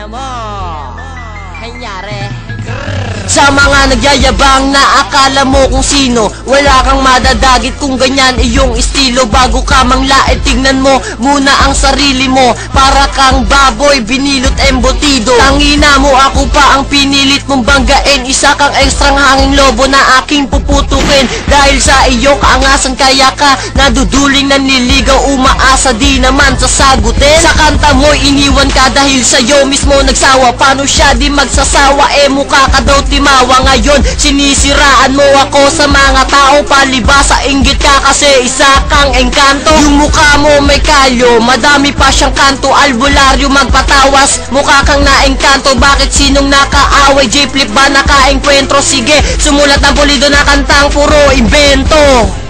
mo. Kanyari. Sa mga nagyayabang na akala mo kung sino, wala kang madadagit kung ganyan iyong estilo. Bago ka manglait, tingnan mo muna ang sarili mo. Para kang baboy, binilot embutido. Tangina mo, ako pa ang pinilit mong banggain. Isa kang ekstrang hanging lobo na aking puputukin. Dahil sa iyo kaangasan kaya ka naduduling, nanliligaw, umaasa di naman sasagutin. Sa kanta mo iniwan ka dahil sa'yo mismo nagsawa. Paano siya di magsasawa, mukha ka daw timawa. Ngayon sinisiraan mo ako sa mga tao, palibasa inggit ka kasi isa kang engkanto. Yung mukha mo may kalyo, madami pa siyang kanto. Albularyo magpatawas, mukha kang naengkanto. Bakit sinong nakaaway? J-Flip ba nakaengkwentro? Sige, sumulat ng pulido na kantang puro imbento.